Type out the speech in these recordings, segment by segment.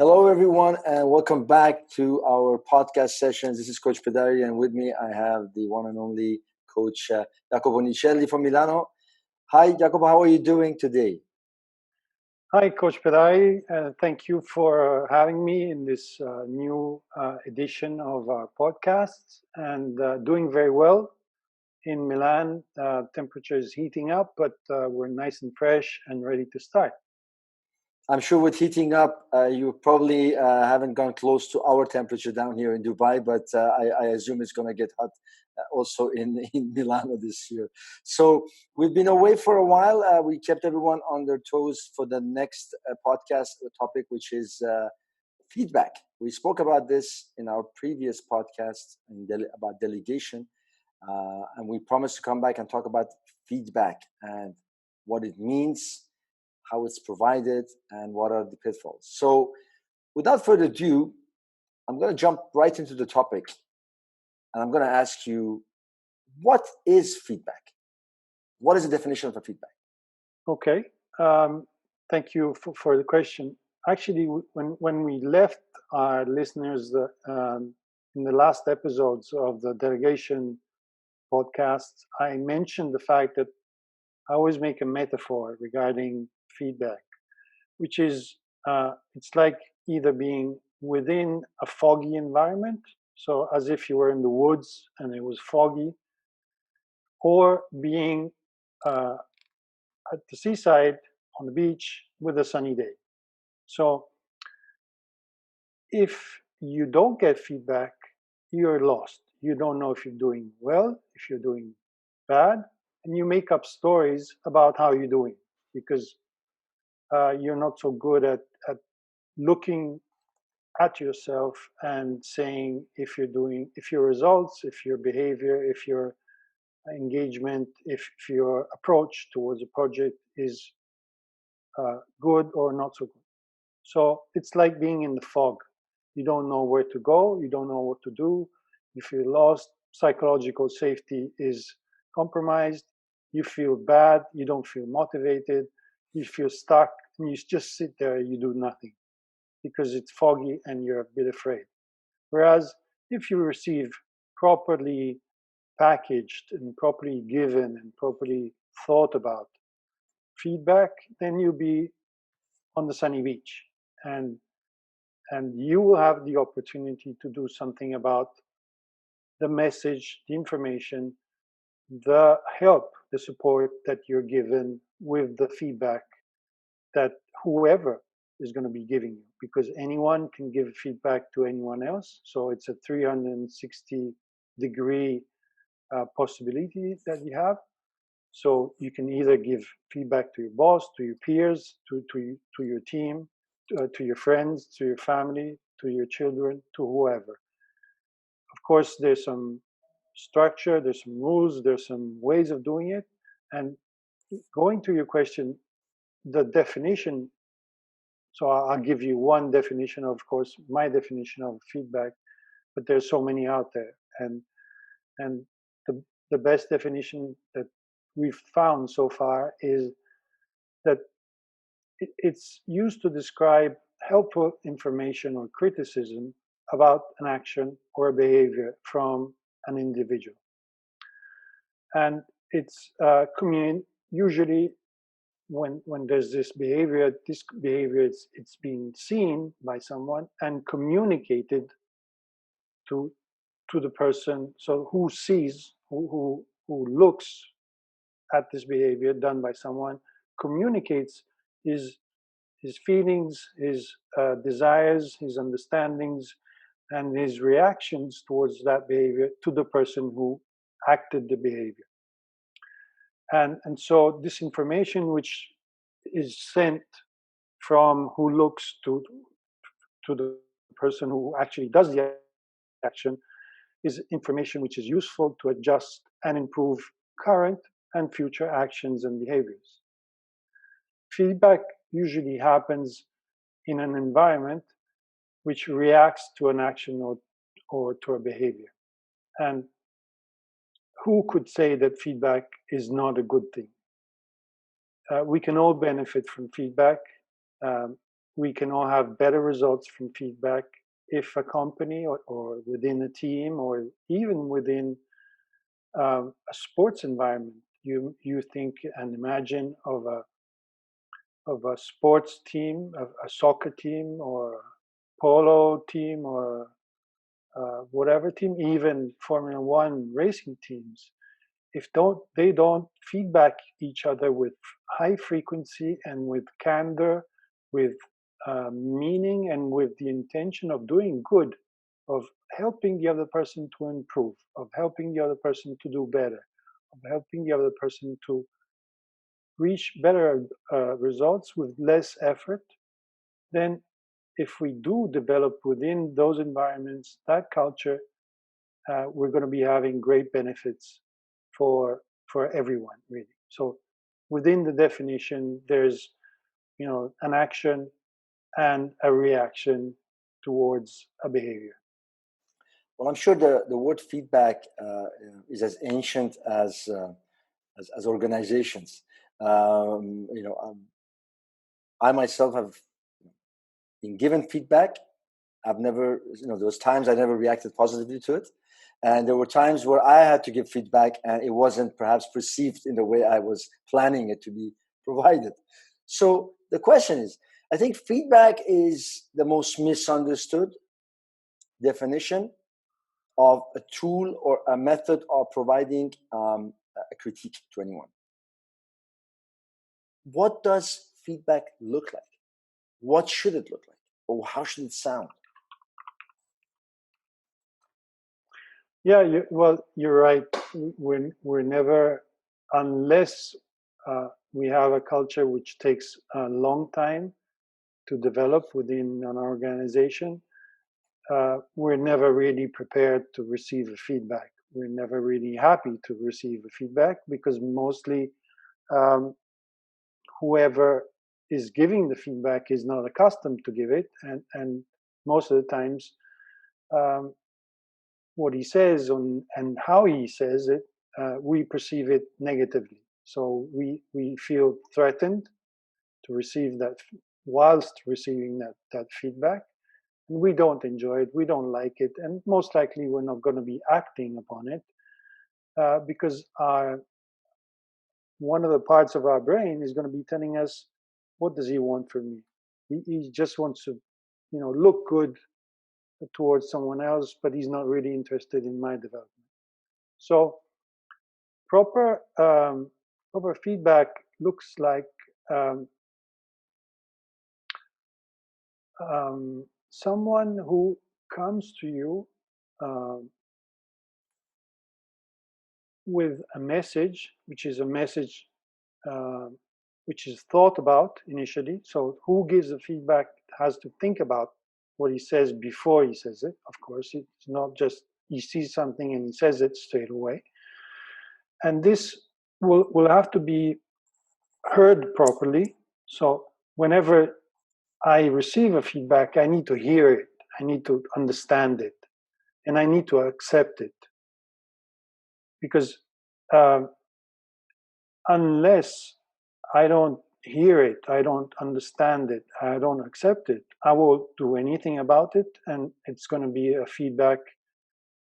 Hello, everyone, and welcome back to our podcast sessions. This is Coach Pedari, and with me I have the one and only Coach Jacopo Nicelli from Milano. Hi, Jacopo. How are you doing today? Hi, Coach Pedari. Thank you for having me in this new edition of our podcast, and doing very well. In Milan, temperature is heating up, but we're nice and fresh and ready to start. I'm sure with heating up, you probably haven't gone close to our temperature down here in Dubai, but I assume it's going to get hot also in Milano this year. So we've been away for a while. We kept everyone on their toes for the next podcast topic, which is feedback. We spoke about this in our previous podcast about delegation, and we promised to come back and talk about feedback and what it means, how it's provided, and what are the pitfalls. So without further ado, I'm going to jump right into the topic, and I'm going to ask you, what is feedback? What is the definition of a feedback? Okay. Thank you for the question. Actually, when we left our listeners in the last episodes of the delegation podcast, I mentioned the fact that I always make a metaphor regarding feedback, which is it's like either being within a foggy environment, so as if you were in the woods and it was foggy, or being at the seaside on the beach with a sunny day. So if you don't get feedback, you're lost. You don't know if you're doing well, if you're doing bad, and you make up stories about how you're doing because you're not so good at looking at yourself and saying if your results, if your behavior, if your engagement, if your approach towards a project is good or not so good. So it's like being in the fog. You don't know where to go. You don't know what to do. You feel lost. Psychological safety is compromised. You feel bad. You don't feel motivated. You feel stuck. And you just sit there. You do nothing because it's foggy and you're a bit afraid. Whereas if you receive properly packaged and properly given and properly thought about feedback, then you'll be on the sunny beach and you will have the opportunity to do something about the message, the information, the help, the support that you're given with the feedback that whoever is going to be giving you, because anyone can give feedback to anyone else. So it's a 360-degree possibility that you have. So you can either give feedback to your boss, to your peers, to your team, to your friends, to your family, to your children, to whoever. Of course, there's some structure, there's some rules, there's some ways of doing it. And going to your question, the definition, so I'll give you one definition, of course, my definition of feedback, but there's so many out there. And the best definition that we've found so far is that it's used to describe helpful information or criticism about an action or a behavior from an individual. And it's usually when there's this behavior it's being seen by someone and communicated to the person, so who sees, who looks at this behavior done by someone, communicates his feelings, his desires, his understandings, and his reactions towards that behavior to the person who acted the behavior. And so this information, which is sent from who looks to the person who actually does the action, is information which is useful to adjust and improve current and future actions and behaviors. Feedback usually happens in an environment which reacts to an action or to a behavior. And who could say that feedback is not a good thing? We can all benefit from feedback. we can all have better results from feedback if a company or within a team or even within a sports environment, you think and imagine of a sports team, a soccer team, or polo team, or whatever team, even Formula One racing teams. If they don't feedback each other with high frequency and with candor, with meaning, and with the intention of doing good, of helping the other person to improve, of helping the other person to do better, of helping the other person to reach better results with less effort, then if we do develop within those environments that culture, we're going to be having great benefits for everyone, really. So within the definition, there's an action and a reaction towards a behavior. Well, I'm sure the word feedback is as ancient as organizations. I myself have been given feedback. I've never, there was times I never reacted positively to it. And there were times where I had to give feedback and it wasn't perhaps perceived in the way I was planning it to be provided. So the question is, I think feedback is the most misunderstood definition of a tool or a method of providing a critique to anyone. What does feedback look like? What should it look like? Or how should it sound? Yeah, you're right. We're never, unless we have a culture which takes a long time to develop within an organization, we're never really prepared to receive a feedback. We're never really happy to receive a feedback because mostly whoever is giving the feedback is not accustomed to give it, and most of the times what he says and how he says it, we perceive it negatively. So we feel threatened to receive that whilst receiving that feedback. And we don't enjoy it, we don't like it, and most likely we're not going to be acting upon it because one of the parts of our brain is going to be telling us, what does he want from me? He just wants to, look good towards someone else, but he's not really interested in my development. So proper feedback looks like someone who comes to you with a message, which is a message which is thought about initially. So who gives the feedback has to think about what he says before he says it. Of course, it's not just he sees something and he says it straight away. And this will have to be heard properly. So whenever I receive a feedback, I need to hear it, I need to understand it, and I need to accept it. Because unless I don't hear it, I don't understand it, I don't accept it, I won't do anything about it, and it's going to be a feedback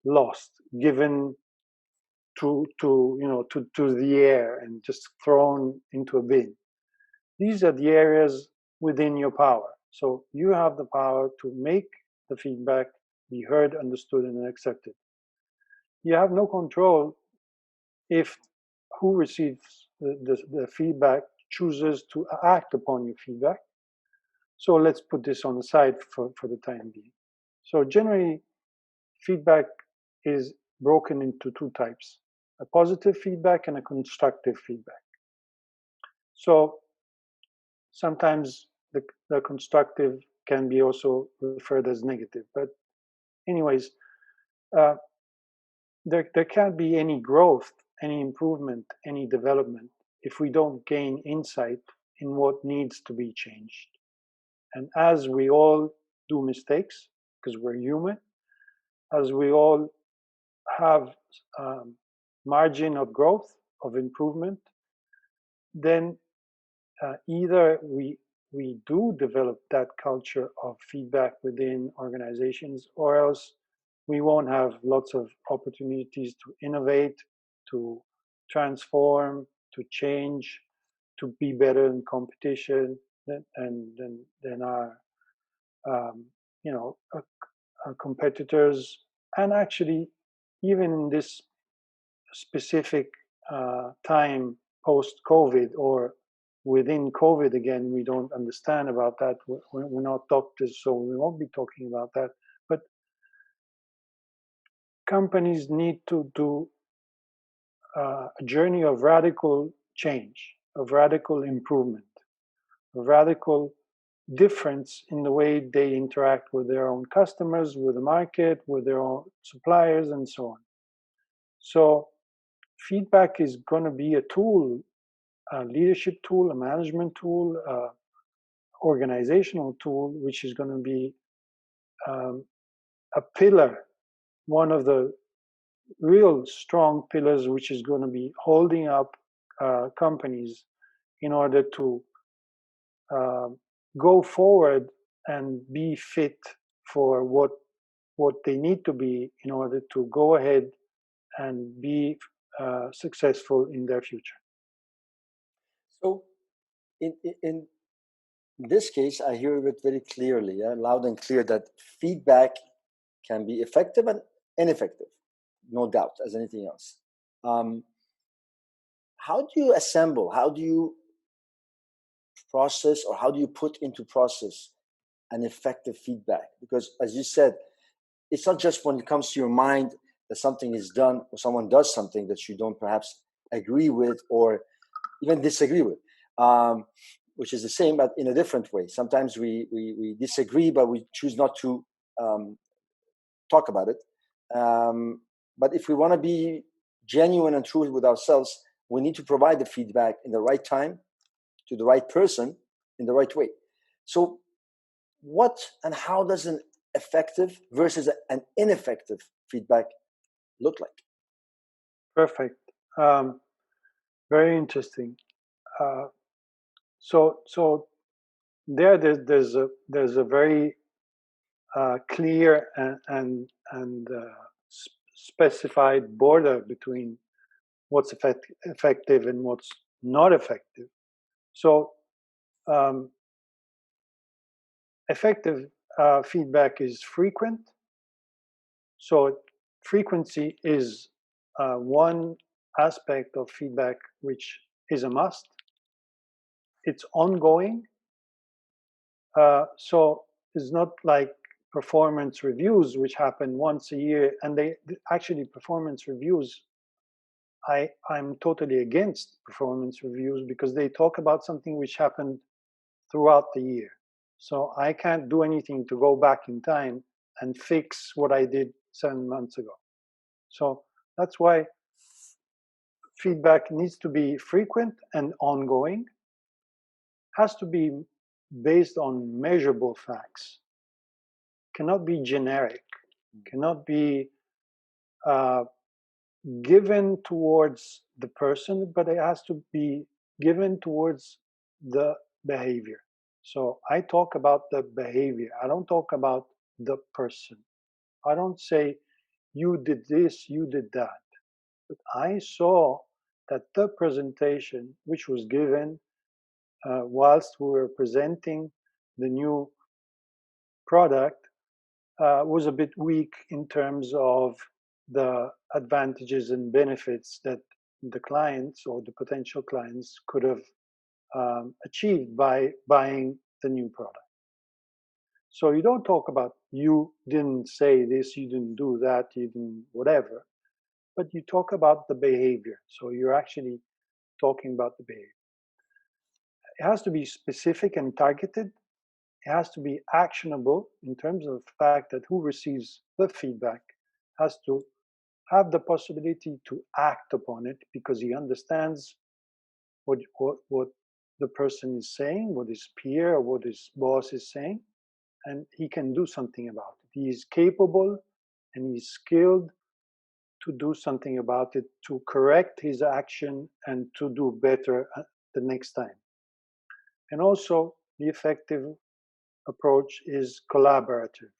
lost, given to the air and just thrown into a bin. These are the areas within your power. So you have the power to make the feedback be heard, understood, and accepted. You have no control if who receives the feedback chooses to act upon your feedback. So let's put this on the side for the time being. So generally, feedback is broken into two types: a positive feedback and a constructive feedback. So sometimes the constructive can be also referred as negative. But anyways, there can't be any growth, any improvement, any development if we don't gain insight in what needs to be changed. And as we all do mistakes, because we're human, as we all have margin of growth, of improvement, then either we we do develop that culture of feedback within organizations, or else we won't have lots of opportunities to innovate, to transform, to change, to be better in competition than our our competitors. And actually, even in this specific time post-COVID or within COVID, again, we don't understand about that. We're not doctors, so we won't be talking about that. But companies need to do a journey of radical change, of radical improvement, of radical difference in the way they interact with their own customers, with the market, with their own suppliers, and so on. So feedback is going to be a tool, a leadership tool, a management tool, organizational tool, which is going to be a pillar, one of the real strong pillars, which is going to be holding up companies in order to go forward and be fit for what they need to be in order to go ahead and be successful in their future. So in this case, I hear it very clearly, loud and clear, that feedback can be effective and ineffective, no doubt, as anything else. How do you assemble, how do you process, or how do you put into process an effective feedback? Because as you said, it's not just when it comes to your mind that something is done or someone does something that you don't perhaps agree with or even disagree with, which is the same but in a different way. Sometimes we disagree, but we choose not to talk about it. But if we want to be genuine and true with ourselves, we need to provide the feedback in the right time to the right person in the right way. So what and how does an effective versus an ineffective feedback look like? Perfect. Very interesting. So there's a very clear and specified border between what's effective and what's not effective. So effective feedback is frequent. So frequency is one aspect of feedback which is a must. It's ongoing. So it's not like performance reviews, which happen once a year, and they actually performance reviews. I'm totally against performance reviews because they talk about something which happened throughout the year. So I can't do anything to go back in time and fix what I did 7 months ago. So that's why feedback needs to be frequent and ongoing, has to be based on measurable facts, cannot be generic, cannot be given towards the person, but it has to be given towards the behavior. So I talk about the behavior. I don't talk about the person. I don't say, you did this, you did that. But I saw that the presentation, which was given whilst we were presenting the new product, was a bit weak in terms of the advantages and benefits that the clients or the potential clients could have achieved by buying the new product. So you don't talk about, you didn't say this, you didn't do that, you didn't whatever, but you talk about the behavior. So you're actually talking about the behavior. It has to be specific and targeted. It has to be actionable in terms of the fact that who receives the feedback has to have the possibility to act upon it because he understands what the person is saying, what his peer or what his boss is saying, and he can do something about it. He is capable and he's skilled to do something about it, to correct his action and to do better the next time. And also, the effective approach is collaborative,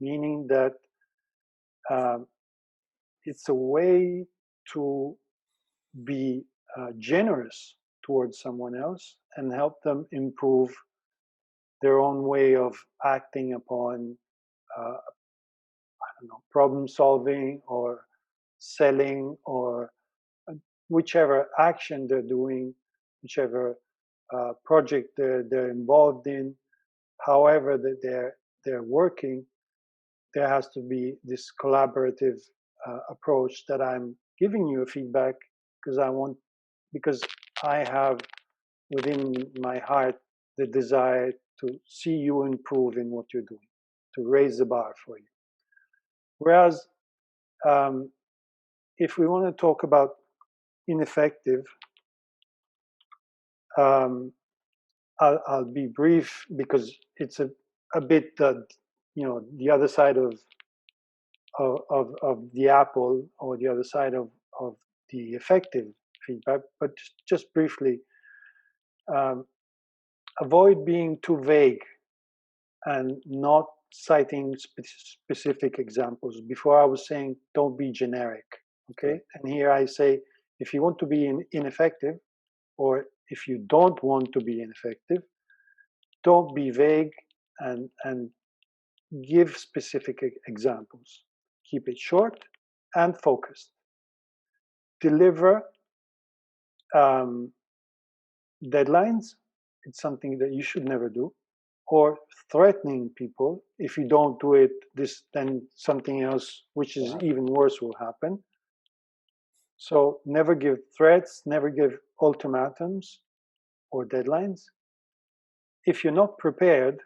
meaning that it's a way to be generous towards someone else and help them improve their own way of acting upon problem solving or selling or whichever action they're doing, whichever project they're involved in, however that they're working. There has to be this collaborative approach that I'm giving you a feedback because I have within my heart the desire to see you improve in what you're doing, to raise the bar for you. Whereas if we want to talk about ineffective, I'll be brief because it's a bit the other side of the apple, or the other side of the effective feedback. But just briefly, avoid being too vague and not citing specific examples. Before I was saying don't be generic, okay? And here I say if you want to be ineffective, or if you don't want to be ineffective, don't be vague and give specific examples. Keep it short and focused. Deliver deadlines. It's something that you should never do. Or threatening people. If you don't do it, then something else, which is even worse, will happen. So never give threats, never give ultimatums or deadlines. If you're not prepared,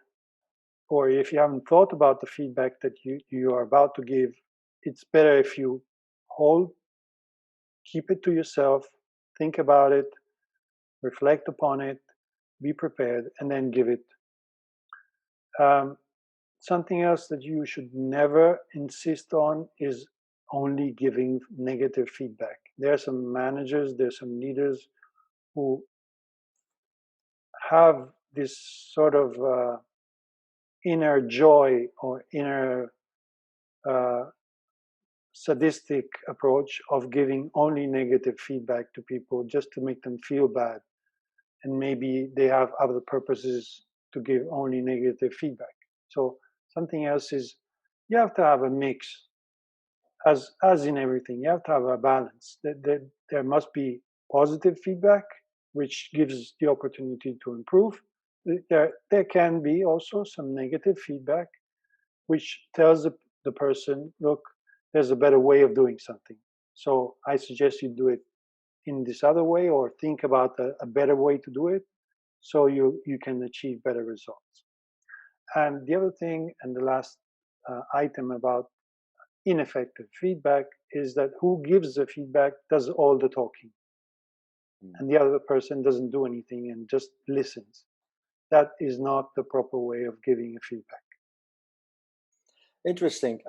or if you haven't thought about the feedback that you are about to give, it's better if you keep it to yourself, think about it, reflect upon it, be prepared, and then give it. Something else that you should never insist on is only giving negative feedback. There are some managers, there are some leaders who have this sort of inner joy or inner sadistic approach of giving only negative feedback to people just to make them feel bad. And maybe they have other purposes to give only negative feedback. So something else is you have to have a mix. As in everything, you have to have a balance. There must be positive feedback, which gives the opportunity to improve. There can be also some negative feedback, which tells the person, look, there's a better way of doing something. So I suggest you do it in this other way, or think about a better way to do it, so you can achieve better results. And the other thing, and the last item about ineffective feedback, is that who gives the feedback does all the talking, and the other person doesn't do anything and just listens. That is not the proper way of giving a feedback. Interesting.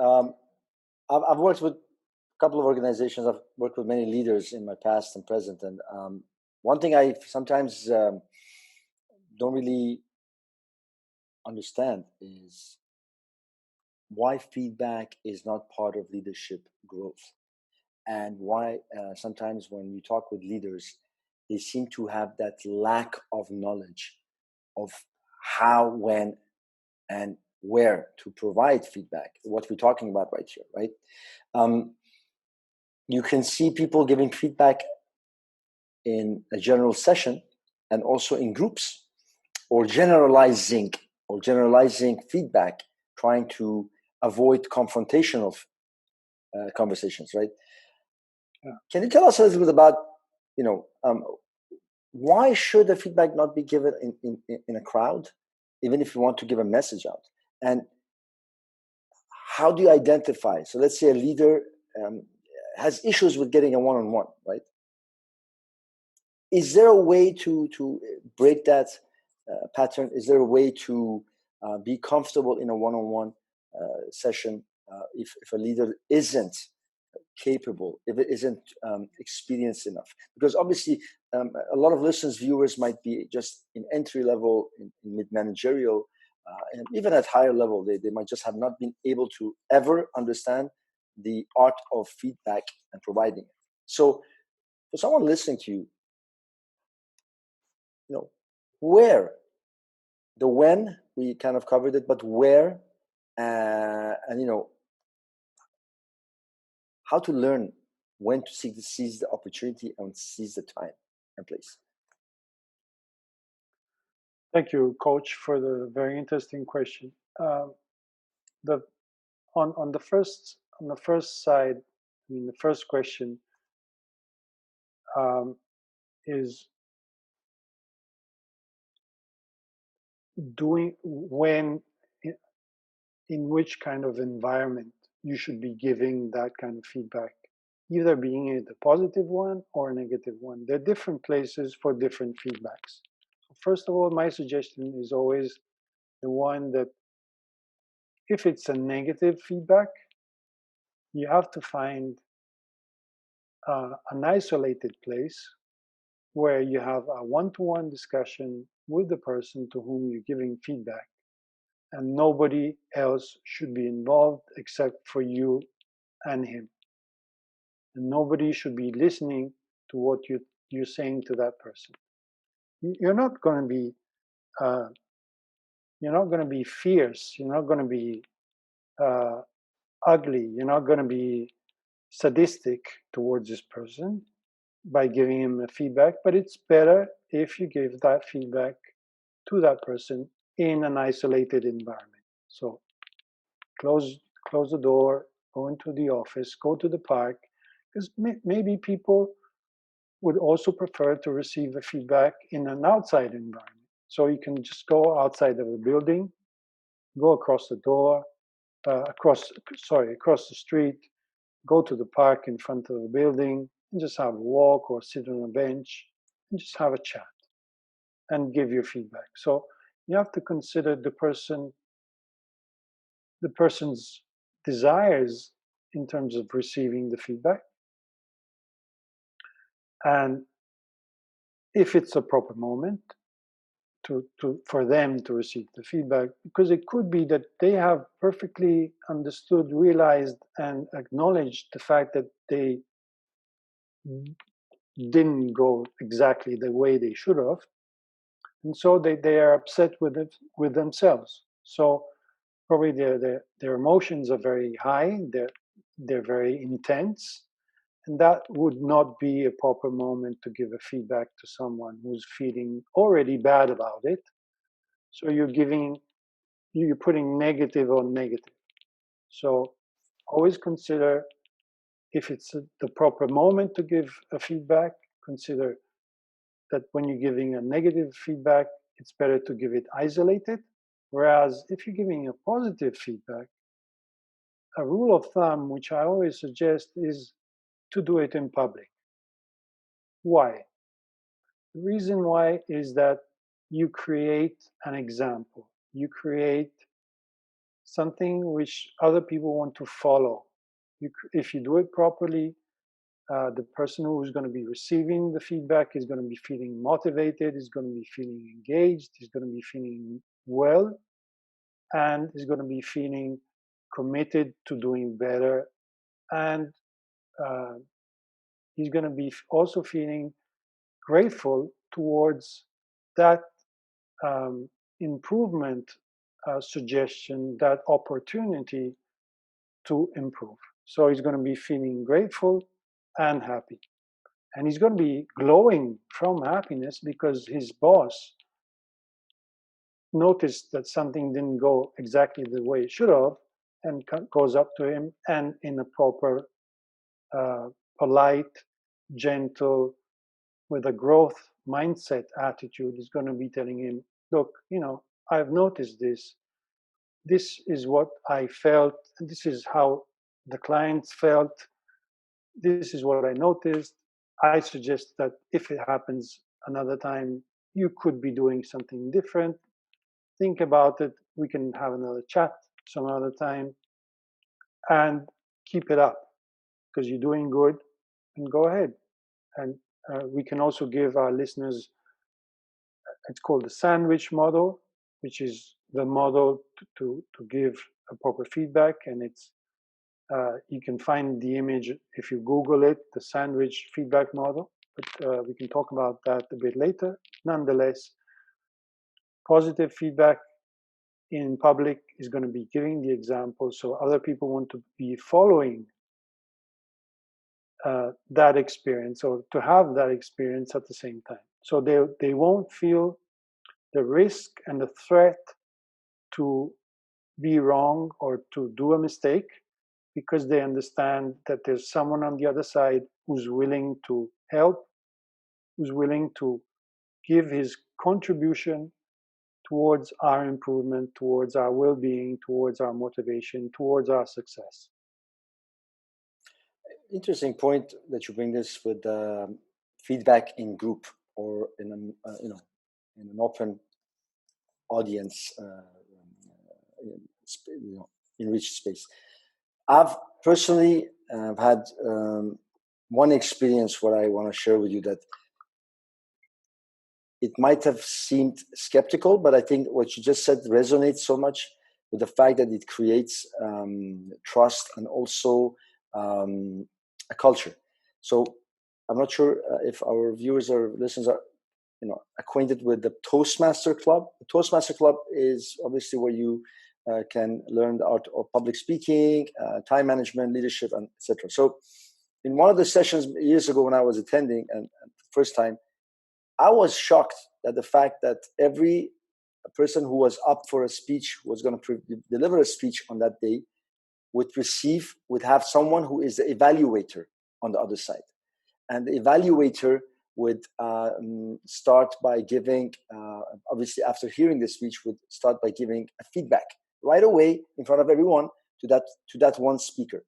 I've worked with a couple of organizations. I've worked with many leaders in my past and present, and one thing I sometimes don't really understand is why feedback is not part of leadership growth, and why sometimes when you talk with leaders, they seem to have that lack of knowledge of how, when, and where to provide feedback. What we're talking about right here, right? You can see people giving feedback in a general session and also in groups, or generalizing feedback, trying to avoid confrontational conversations, right? Yeah. Can you tell us a little bit about, why should the feedback not be given in a crowd, even if you want to give a message out? And how do you identify? So let's say a leader has issues with getting a one-on-one, right? Is there a way to break that pattern? Is there a way to be comfortable in a one-on-one session if a leader isn't capable, if it isn't experienced enough. Because obviously, a lot of listeners, viewers might be just in entry level, in mid-managerial, and even at higher level, they might just have not been able to ever understand the art of feedback and providing it. So for someone listening to you, where, the when, we kind of covered it, but where, and how to learn when to seize the opportunity and seize the time and place. Thank you, Coach, for the very interesting question. On the first side, the first question is in which kind of environment you should be giving that kind of feedback, either being it a positive one or a negative one. There are different places for different feedbacks. So first of all, my suggestion is always the one that if it's a negative feedback, you have to find an isolated place where you have a one-to-one discussion with the person to whom you're giving feedback, and nobody else should be involved except for you and him. And nobody should be listening to what you're saying to that person. You're not going to be fierce. You're not going to be ugly. You're not going to be sadistic towards this person by giving him a feedback. But it's better if you give that feedback to that person in an isolated environment. So close the door, go into the office, go to the park, because maybe people would also prefer to receive the feedback in an outside environment. So you can just go outside of the building, go across the door, across the street, go to the park in front of the building, and just have a walk or sit on a bench and just have a chat and give your feedback. So you have to consider the person's desires in terms of receiving the feedback, and if it's a proper moment for them to receive the feedback, because it could be that they have perfectly understood, realized, and acknowledged the fact that they didn't go exactly the way they should have, and so they are upset with themselves. So probably their emotions are very high, they're very intense, and that would not be a proper moment to give a feedback to someone who's feeling already bad about it. So you're putting negative on negative. So always consider if it's the proper moment to give a feedback. Consider that when you're giving a negative feedback, it's better to give it isolated. Whereas if you're giving a positive feedback, a rule of thumb, which I always suggest, is to do it in public. Why? The reason why is that you create an example. You create something which other people want to follow. If you do it properly, the person who is going to be receiving the feedback is going to be feeling motivated, is going to be feeling engaged, is going to be feeling well, and is going to be feeling committed to doing better, and he's going to be also feeling grateful towards that improvement suggestion, that opportunity to improve. So he's going to be feeling grateful and happy. And he's going to be glowing from happiness because his boss noticed that something didn't go exactly the way it should have, and goes up to him and in a proper, polite, gentle, with a growth mindset attitude is going to be telling him, look, I've noticed this. This is what I felt. This is how the clients felt. This is what I noticed. I suggest that if it happens another time, you could be doing something different. Think about it. We can have another chat some other time and keep it up. because you're doing good, and go ahead. And we can also give our listeners, it's called the sandwich model, which is the model to give a proper feedback. And it's you can find the image if you Google it, the sandwich feedback model. But we can talk about that a bit later. Nonetheless, positive feedback in public is going to be giving the example, so other people want to be following that experience, or to have that experience at the same time. So they won't feel the risk and the threat to be wrong or to do a mistake, because they understand that there's someone on the other side who's willing to help, who's willing to give his contribution towards our improvement, towards our well-being, towards our motivation, towards our success. Interesting point that you bring this with feedback in group or in in an open audience, enriched space. I've personally had one experience where I want to share with you that it might have seemed skeptical, but I think what you just said resonates so much with the fact that it creates trust and also a culture. So I'm not sure if our viewers or listeners are acquainted with the Toastmaster Club. The Toastmaster Club is obviously where you can learn the art of public speaking, time management, leadership, and etc. So in one of the sessions years ago when I was attending, and the first time, I was shocked at the fact that every person who was up for a speech, who was going to deliver a speech on that day, would have someone who is the evaluator on the other side. And the evaluator would start by giving, obviously after hearing the speech, would start by giving a feedback right away in front of everyone to that one speaker.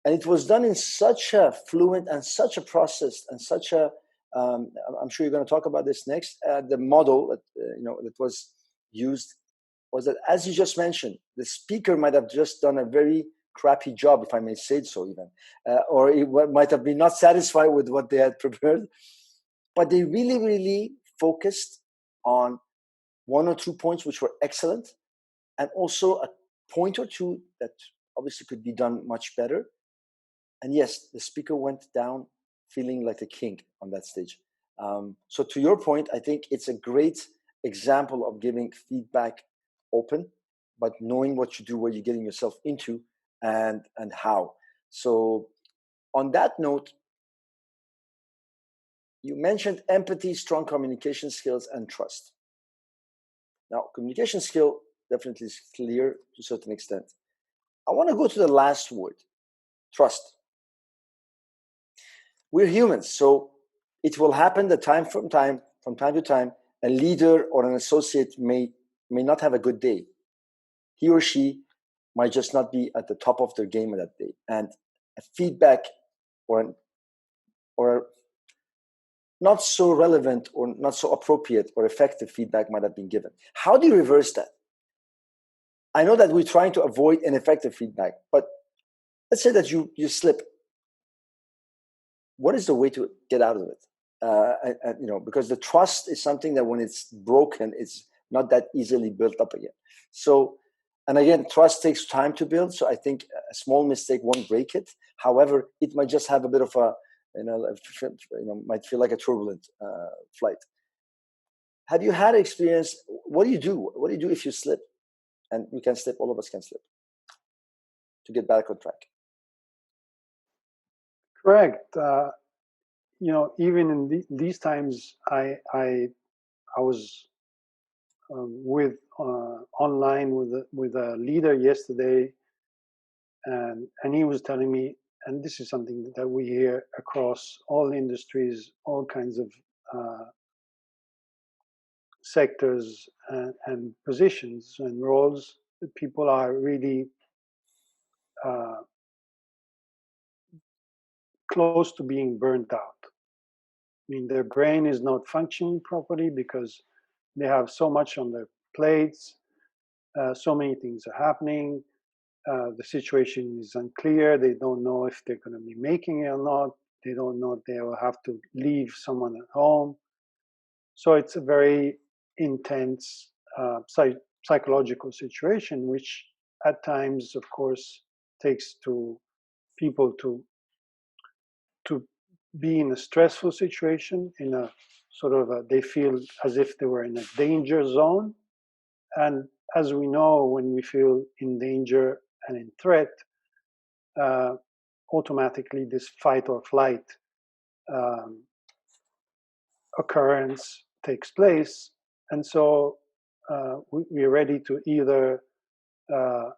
And it was done in such a fluent and such a process and such a, I'm sure you're going to talk about this next. The model that was used was that, as you just mentioned, the speaker might have just done a very crappy job, if I may say so, even, or it might have been not satisfied with what they had prepared, but they really, really focused on one or 2 points which were excellent, and also a point or two that obviously could be done much better. And yes, the speaker went down feeling like a king on that stage. So to your point, I think it's a great example of giving feedback open, but knowing what you do, what you're getting yourself into, and how. So on that note, you mentioned empathy, strong communication skills, and trust. Now, communication skill definitely is clear to a certain extent. I want to go to the last word, trust. We're humans, so it will happen that from time to time, a leader or an associate may not have a good day. He or she might just not be at the top of their game that day, and a feedback or not so relevant or not so appropriate or effective feedback might have been given. How do you reverse that? I know that we're trying to avoid ineffective feedback, but let's say that you slip. What is the way to get out of it? Because the trust is something that when it's broken, it's not that easily built up again. So, and again, trust takes time to build. So I think a small mistake won't break it. However, it might just have a bit of a, might feel like a turbulent flight. Have you had experience? What do you do? What do you do if you slip? And you can slip, all of us can slip, to get back on track. Correct. Even in these times, I was with online with a leader yesterday, and he was telling me, and this is something that we hear across all industries, all kinds of sectors and positions and roles, that people are really close to being burnt out. I mean, their brain is not functioning properly because they have so much on their plates, so many things are happening, the situation is unclear. They don't know if they're going to be making it or not. They don't know if they will have to leave someone at home. So it's a very intense psychological situation, which at times, of course, takes to people to be in a stressful situation, in a sort of they feel as if they were in a danger zone. And as we know, when we feel in danger and in threat, automatically this fight or flight um, occurrence takes place. And so we're ready to either uh,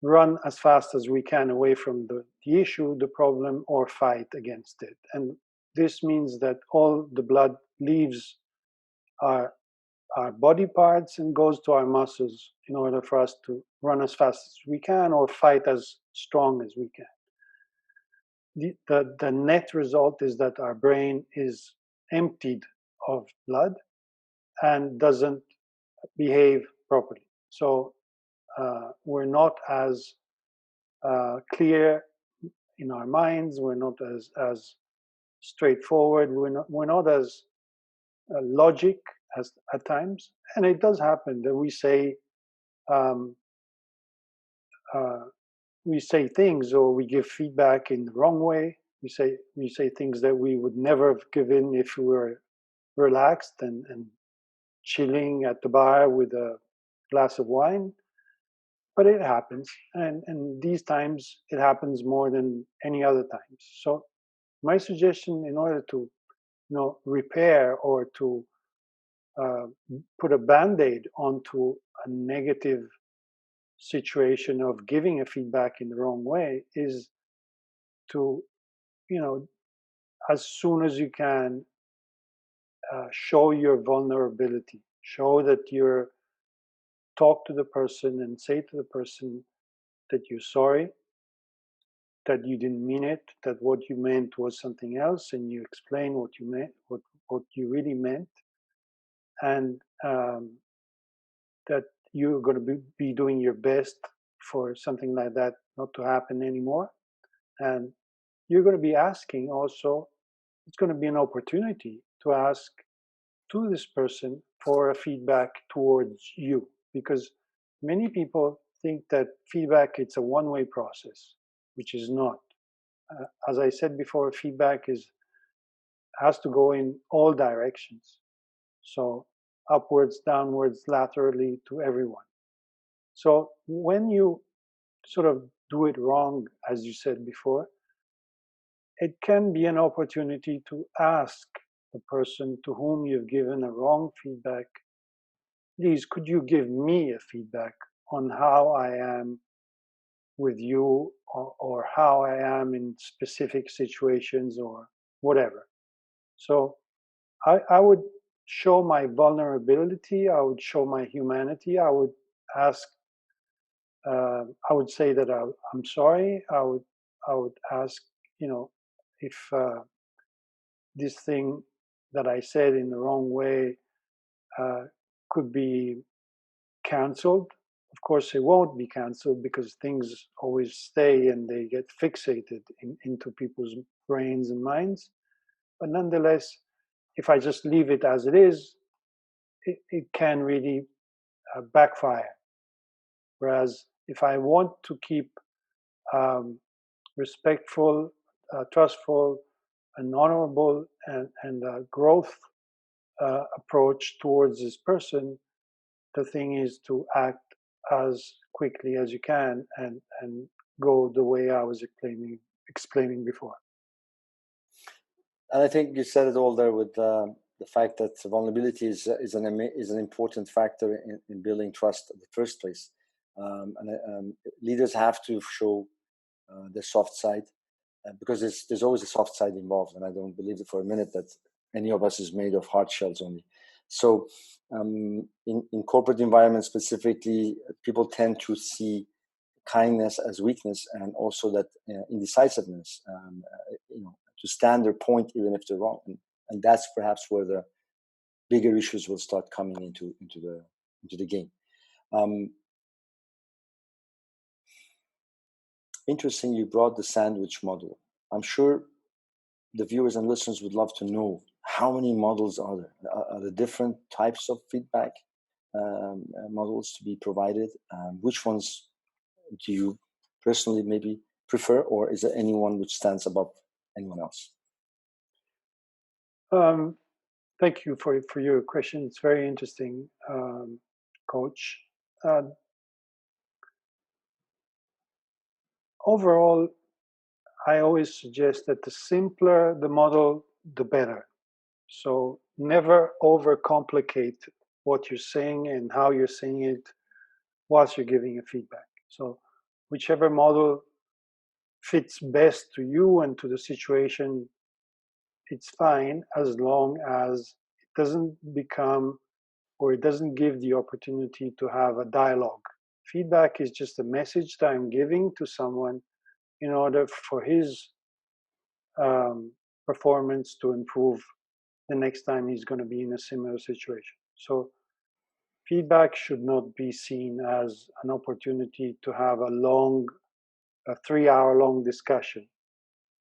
run as fast as we can away from the issue, the problem, or fight against it. And this means that all the blood leaves our body parts and goes to our muscles in order for us to run as fast as we can or fight as strong as we can. The net result is that our brain is emptied of blood and doesn't behave properly. So we're not as clear in our minds. We're not as straightforward. We're not as logic as at times. And it does happen that um, we say things or we give feedback in the wrong way. We say things that we would never have given if we were relaxed and chilling at the bar with a glass of wine. But it happens, and these times it happens more than any other times. So my suggestion, in order to repair or to uh, put a band-aid onto a negative situation of giving a feedback in the wrong way, is to as soon as you can show your vulnerability, show that you're talk to the person and say to the person that you're sorry, that you didn't mean it, that what you meant was something else, and you explain what you meant, what you really meant, and that you're going to be doing your best for something like that not to happen anymore. And you're going to be asking also, it's going to be an opportunity to ask to this person for a feedback towards you, because many people think that feedback it's a one-way process, which is not. As I said before, feedback has to go in all directions, so upwards, downwards, laterally, to everyone. So when you sort of do it wrong, as you said before, it can be an opportunity to ask the person to whom you've given a wrong feedback, please, could you give me a feedback on how I am with you, or how I am in specific situations or whatever. So I would show my vulnerability. I would show my humanity. I would ask. I would say that I'm sorry. I would ask, if this thing that I said in the wrong way could be cancelled. Of course, it won't be cancelled because things always stay and they get fixated into people's brains and minds. But nonetheless, if I just leave it as it is, it can really backfire. Whereas if I want to keep respectful, trustful, and honorable, and growth approach towards this person, the thing is to act as quickly as you can and go the way I was explaining before. And I think you said it all there with the fact that vulnerability is an important factor in building trust in the first place. Leaders have to show the soft side, because there's always a soft side involved, and I don't believe it for a minute that any of us is made of hard shells only. So in corporate environments specifically, people tend to see kindness as weakness, and also that indecisiveness, to stand their point even if they're wrong, and that's perhaps where the bigger issues will start coming into the game. interesting you brought the sandwich model. I'm sure the viewers and listeners would love to know how many models are there? Are there different types of feedback models to be provided? Which ones do you personally maybe prefer, or is there anyone which stands above anyone else? Thank you for your question. It's very interesting, Coach. Overall, I always suggest that the simpler the model, the better. So never overcomplicate what you're saying and how you're saying it whilst you're giving a feedback. So whichever model fits best to you and to the situation, it's fine as long as it doesn't become, or it doesn't give the opportunity to have a dialogue. Feedback is just a message that I'm giving to someone in order for his performance to improve the next time he's going to be in a similar situation. So feedback should not be seen as an opportunity to have a 3-hour long discussion.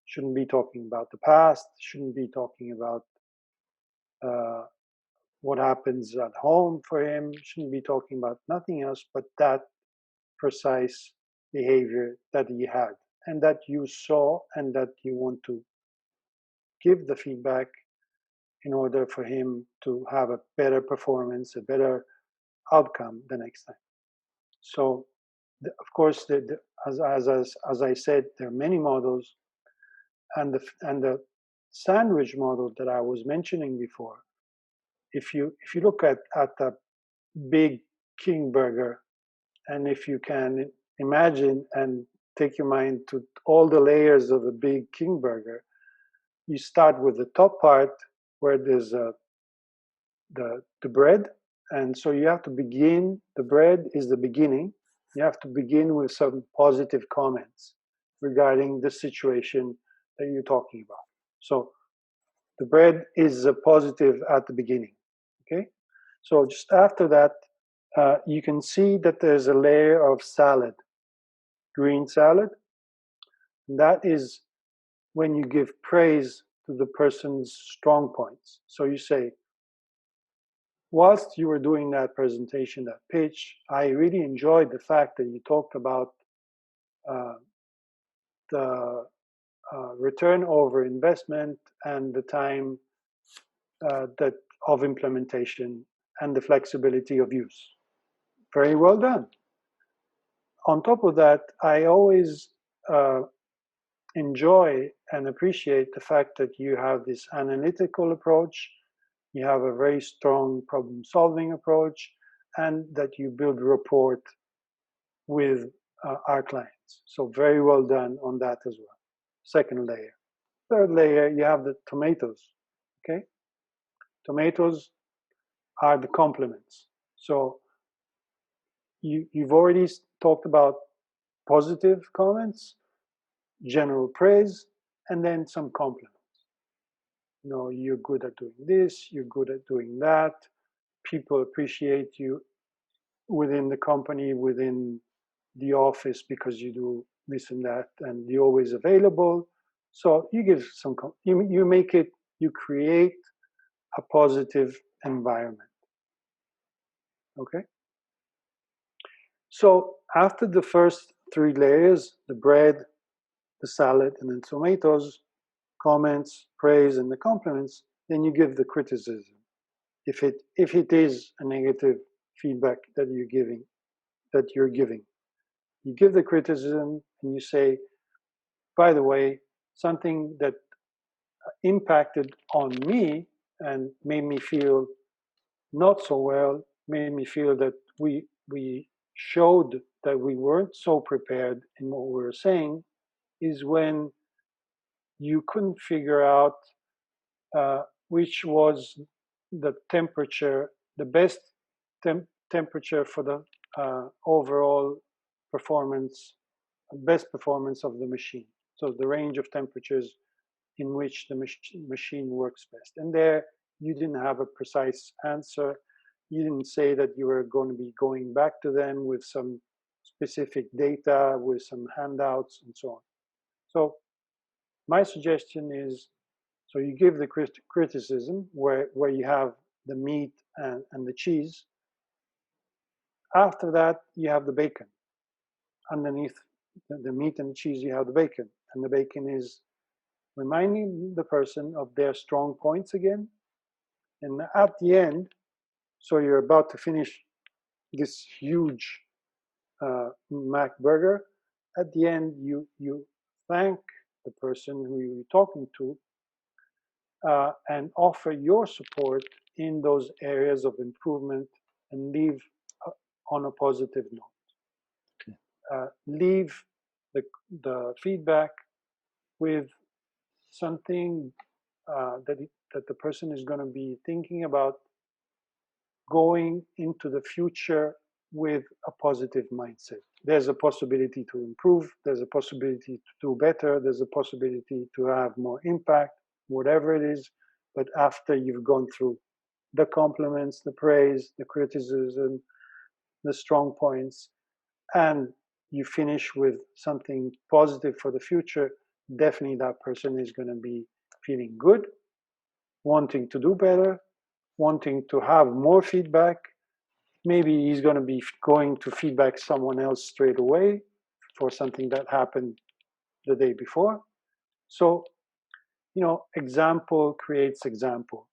Shouldn't be talking about the past, shouldn't be talking about what happens at home for him, shouldn't be talking about nothing else but that precise behavior that he had and that you saw and that you want to give the feedback in order for him to have a better performance, a better outcome the next time. So, of course, as I said, there are many models, and the sandwich model that I was mentioning before. If you look at a big king burger, and if you can imagine and take your mind to all the layers of a big king burger, you start with the top part where there's the bread, and so you have to begin. The bread is the beginning. You have to begin with some positive comments regarding the situation that you're talking about. So the bread is a positive at the beginning. Okay, so just after that, you can see that there's a layer of salad, green salad. And that is when you give praise to the person's strong points. So you say, whilst you were doing that presentation, that pitch, I really enjoyed the fact that you talked about the return over investment and the time that of implementation and the flexibility of use. Very well done. On top of that, I always enjoy and appreciate the fact that you have this analytical approach, you have a very strong problem-solving approach, and that you build rapport with our clients. So very well done on that as well. Second layer. Third layer, you have the tomatoes. Okay, tomatoes are the compliments. So you've already talked about positive comments, general praise, and then some compliments. You know, you're good at doing this, you're good at doing that. People appreciate you within the company, within the office, because you do this and that, and you're always available. So you give some, you make it, you create a positive environment. Okay. So after the first 3 layers, the bread, the salad, and then tomatoes, comments, praise, and the compliments, then you give the criticism. If it is a negative feedback that you're giving, you give the criticism and you say, by the way, something that impacted on me and made me feel not so well, made me feel that we showed that we weren't so prepared in what we were saying, is when you couldn't figure out which was the temperature, the best temperature for the overall performance, best performance of the machine. So the range of temperatures in which the machine works best. And there you didn't have a precise answer. You didn't say that you were going to be going back to them with some specific data with some handouts and so on. So my suggestion is, so you give the criticism where you have the meat and the cheese. After that, you have the bacon. Underneath the meat and the cheese, you have the bacon. And the bacon is reminding the person of their strong points again. And at the end, so you're about to finish this huge Mac burger. At the end, you thank the person who you're talking to and offer your support in those areas of improvement and leave on a positive note. Okay. Leave the feedback with something that the person is going to be thinking about going into the future with a positive mindset. There's a possibility to improve, there's a possibility to do better, there's a possibility to have more impact, whatever it is. But after you've gone through the compliments, the praise, the criticism, the strong points, and you finish with something positive for the future, definitely that person is going to be feeling good, wanting to do better, wanting to have more feedback. Maybe he's going to be going to feedback someone else straight away for something that happened the day before. So, example creates example.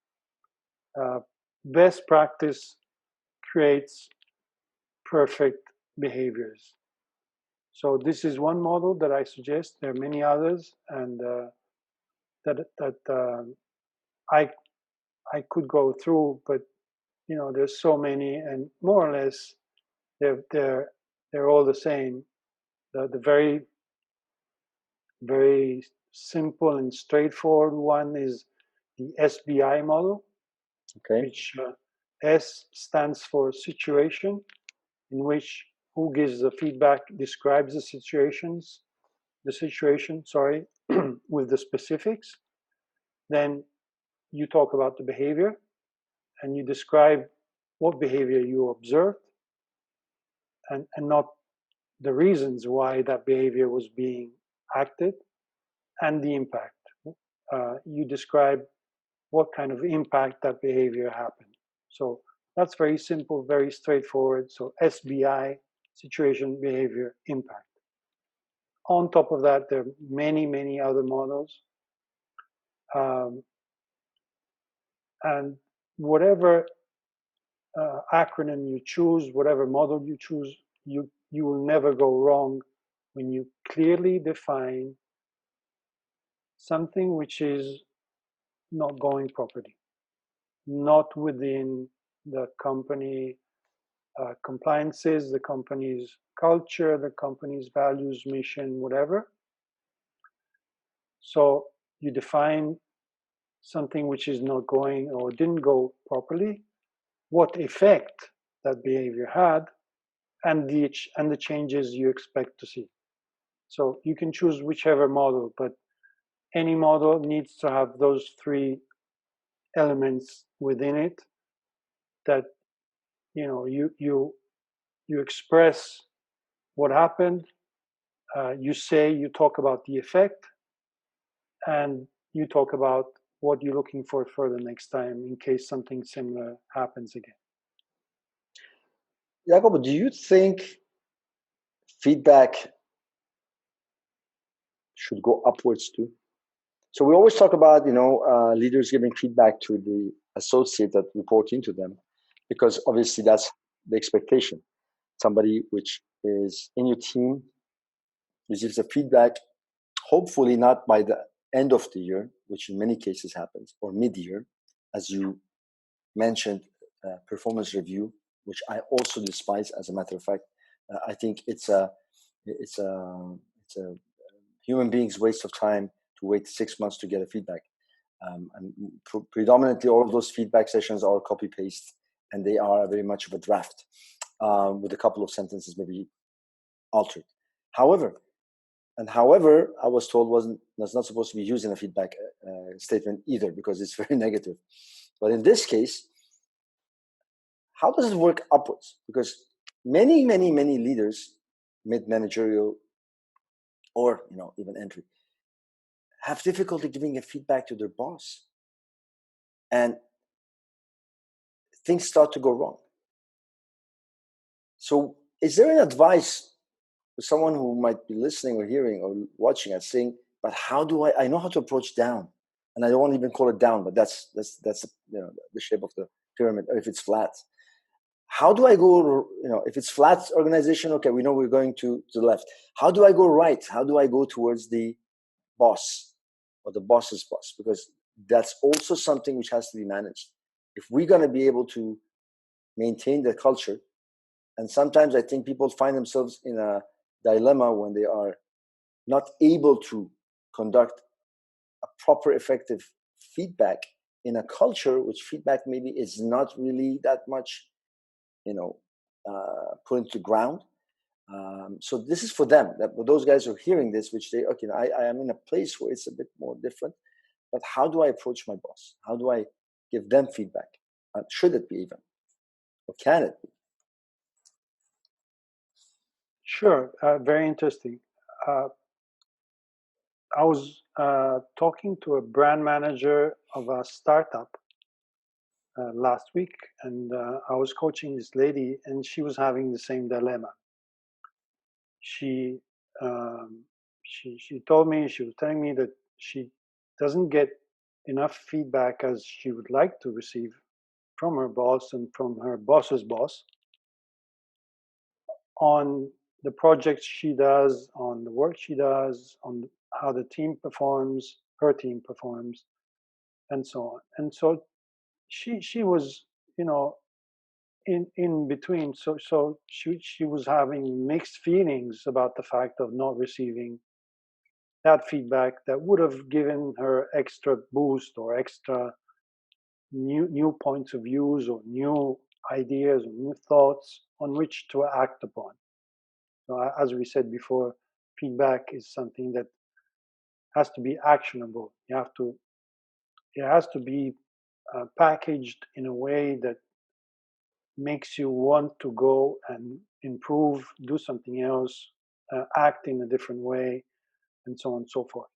Best practice creates perfect behaviors. So this is one model that I suggest. There are many others, and that I could go through, but there's so many, and more or less they're all the same. The very very simple and straightforward one is the SBI model, okay. which S stands for situation, in which who gives the feedback describes the situation, with the specifics. Then you talk about the behavior, and you describe what behavior you observed, and not the reasons why that behavior was being acted, and the impact. You describe what kind of impact that behavior happened. So that's very simple, very straightforward. So SBI, situation, behavior, impact. On top of that, there are many, many other models. And whatever acronym you choose, whatever model you choose, you will never go wrong when you clearly define something which is not going properly, not within the company compliances, the company's culture, the company's values, mission, whatever. So you define something which is not going or didn't go properly, what effect that behavior had, and the changes you expect to see. So you can choose whichever model, but any model needs to have those three elements within it, that you express what happened, you talk about the effect, and you talk about what you're looking for the next time in case something similar happens again. Jacopo, do you think feedback should go upwards too? So we always talk about, leaders giving feedback to the associate that report into them, because obviously that's the expectation. Somebody which is in your team receives the feedback, hopefully not by the end of the year, which in many cases happens, or mid-year, as you mentioned, performance review, which I also despise. As a matter of fact, I think it's a human being's waste of time to wait 6 months to get a feedback. And predominantly, all of those feedback sessions are copy paste, and they are very much of a draft with a couple of sentences maybe altered. However, I was told was not supposed to be used in a feedback statement either, because it's very negative. But in this case, how does it work upwards? Because many leaders mid-managerial, or even entry, have difficulty giving a feedback to their boss, and things start to go wrong. So is there an advice for someone who might be listening or hearing or watching us saying, but how do I know how to approach down, and I don't want to even call it down, but that's the shape of the pyramid, or if it's flat, how do I go, if it's flat organization, okay, we know we're going to the left. How do I go right? How do I go towards the boss or the boss's boss? Because that's also something which has to be managed. If we're going to be able to maintain the culture, and sometimes I think people find themselves in a dilemma when they are not able to conduct a proper, effective feedback in a culture which feedback maybe is not really that much, put into ground. So this is for them, that for those guys who are hearing this, which they, okay, I am in a place where it's a bit more different, but how do I approach my boss? How do I give them feedback? Should it be even? Or can it be? Sure, very interesting. I was talking to a brand manager of a startup last week, and I was coaching this lady, and she was having the same dilemma. She told me, she was telling me that she doesn't get enough feedback as she would like to receive from her boss and from her boss's boss on the projects she does, on the work she does, on how the team performs, her team performs, and so on. And so she was, in between. So she was having mixed feelings about the fact of not receiving that feedback that would have given her extra boost or extra new points of views or new ideas or new thoughts on which to act upon. So as we said before, feedback is something that has to be actionable. It has to be packaged in a way that makes you want to go and improve, do something else, act in a different way, and so on and so forth.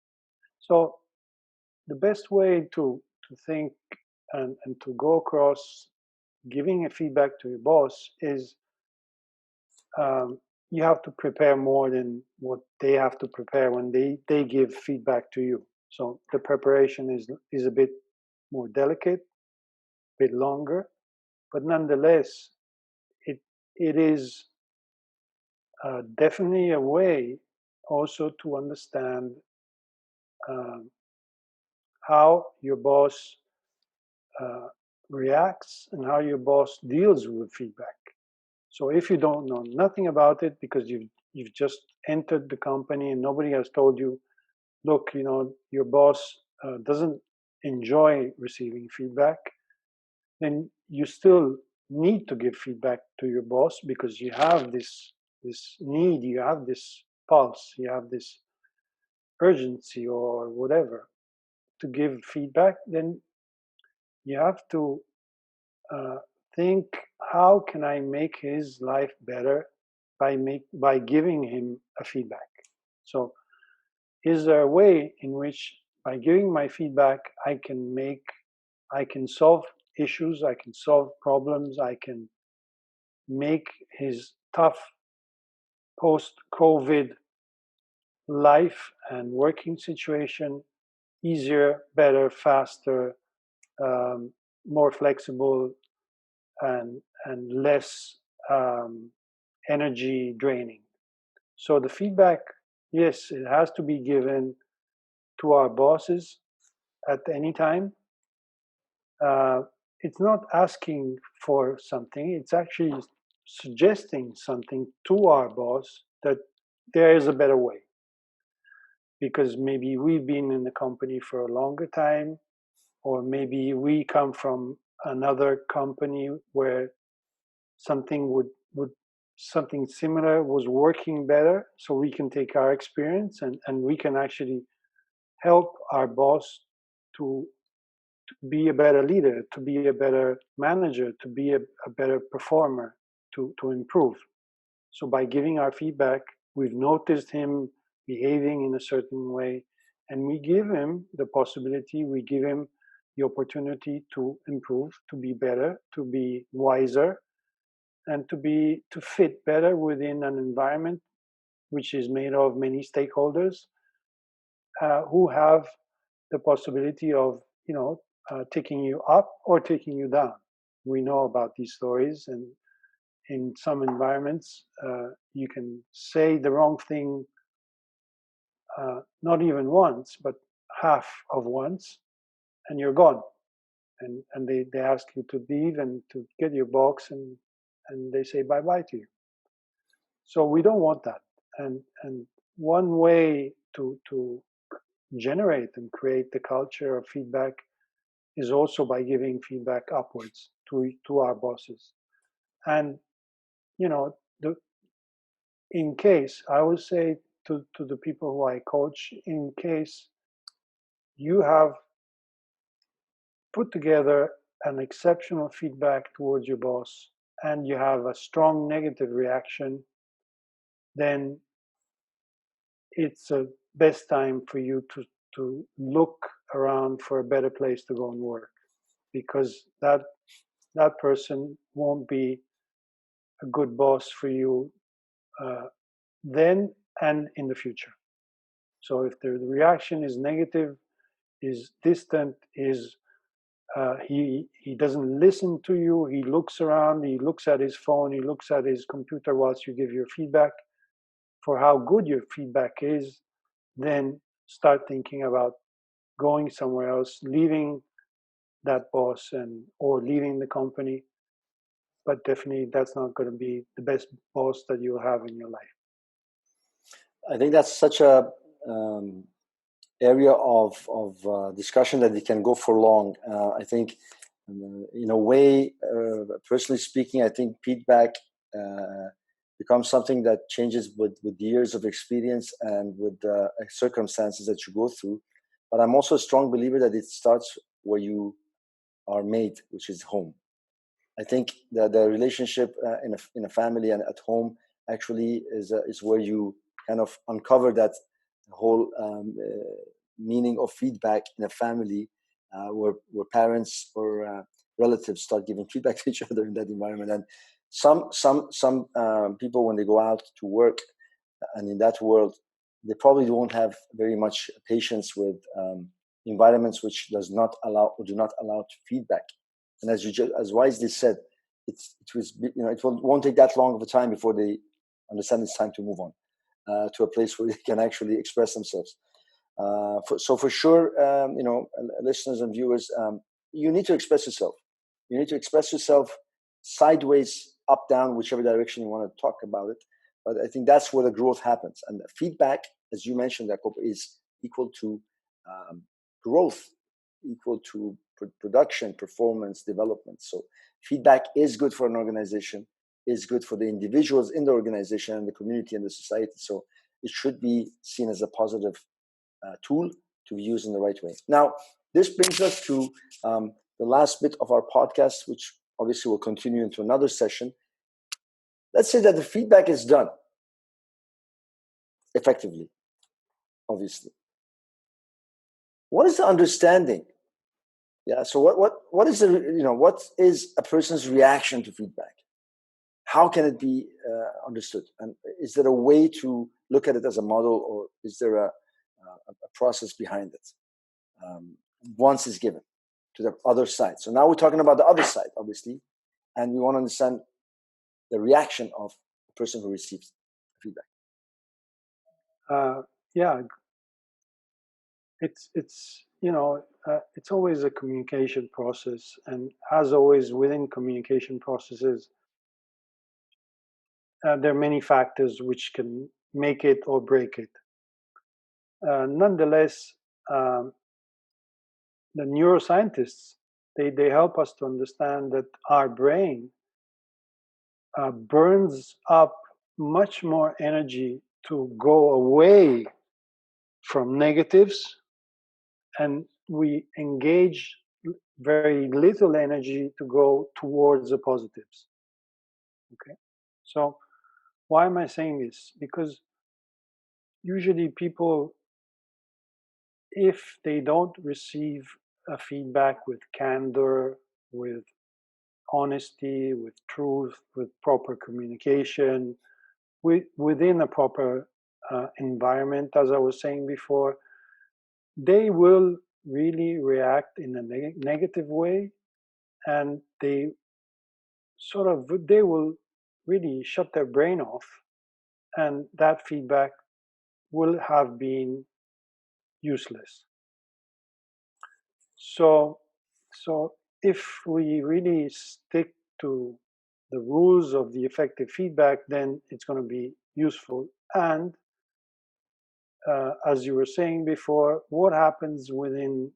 So the best way to think and to go across giving a feedback to your boss is you have to prepare more than what they have to prepare when they give feedback to you. So the preparation is a bit more delicate, a bit longer, but nonetheless, it is definitely a way also to understand how your boss reacts and how your boss deals with feedback. So if you don't know nothing about it because you've just entered the company and nobody has told you, look, your boss doesn't enjoy receiving feedback, then you still need to give feedback to your boss because you have this need, you have this pulse, you have this urgency or whatever to give feedback. Then you have to think, how can I make his life better by giving him a feedback? So is there a way in which by giving my feedback I can solve issues, I can solve problems, I can make his tough post-COVID life and working situation easier, better, faster, more flexible, and less energy draining. So the feedback, yes, it has to be given to our bosses at any time. It's not asking for something, it's actually suggesting something to our boss that there is a better way. Because maybe we've been in the company for a longer time, or maybe we come from another company where something something similar was working better, so we can take our experience and we can actually help our boss to be a better leader, to be a better manager, to be a better performer, to improve. So by giving our feedback, we've noticed him behaving in a certain way, and we give him the possibility, we give him the opportunity to improve, to be better, to be wiser, and to fit better within an environment which is made of many stakeholders who have the possibility of, taking you up or taking you down. We know about these stories, and in some environments, you can say the wrong thing, not even once, but half of once, and you're gone. And they ask you to leave and to get your box, and they say bye-bye to you. So we don't want that. And one way to generate and create the culture of feedback is also by giving feedback upwards to our bosses. And in case, I would say to the people who I coach, in case you have put together an exceptional feedback towards your boss and you have a strong negative reaction, then it's a best time for you to look around for a better place to go and work, because that person won't be a good boss for you then and in the future. So if the reaction is negative, is distant, is he doesn't listen to you, he looks around, he looks at his phone, he looks at his computer whilst you give your feedback for how good your feedback is, then start thinking about going somewhere else, leaving that boss or leaving the company. But definitely that's not going to be the best boss that you'll have in your life. I think that's such a area of discussion that it can go for long. I think, in a way, personally speaking, I think feedback becomes something that changes with years of experience and with circumstances that you go through. But I'm also a strong believer that it starts where you are made, which is home. I think that the relationship in a family and at home actually is where you kind of uncover that whole meaning of feedback in a family, where parents or relatives start giving feedback to each other in that environment. And some people, when they go out to work and in that world, they probably won't have very much patience with environments which do not allow feedback. And as wisely said, it won't take that long of a time before they understand it's time to move on to a place where they can actually express themselves. So for sure, listeners and viewers, you need to express yourself. You need to express yourself sideways, up, down, whichever direction you want to talk about it. But I think that's where the growth happens. And feedback, as you mentioned, Jacopo, is equal to growth, equal to production, performance, development. So feedback is good for an organization, is good for the individuals in the organization and the community and the society. So it should be seen as a positive tool to be used in the right way. Now, this brings us to the last bit of our podcast, which obviously will continue into another session. Let's say that the feedback is done effectively, obviously. What is the understanding? Yeah. So what is what is a person's reaction to feedback? How can it be understood? And is there a way to look at it as a model, or is there a process behind it once it's given to the other side? So now we're talking about the other side, obviously, and we want to understand the reaction of the person who receives feedback. Yeah, it's it's always a communication process, and as always within communication processes, there are many factors which can make it or break it. Nonetheless, the neuroscientists, they help us to understand that our brain burns up much more energy to go away from negatives, and we engage very little energy to go towards the positives. Okay, so why am I saying this? Because usually people, if they don't receive a feedback with candor, with honesty, with truth, with proper communication, within a proper environment, as I was saying before, they will really react in a negative way, and they will really shut their brain off, and that feedback will have been useless. So, if we really stick to the rules of the effective feedback, then it's going to be useful. And as you were saying before, what happens within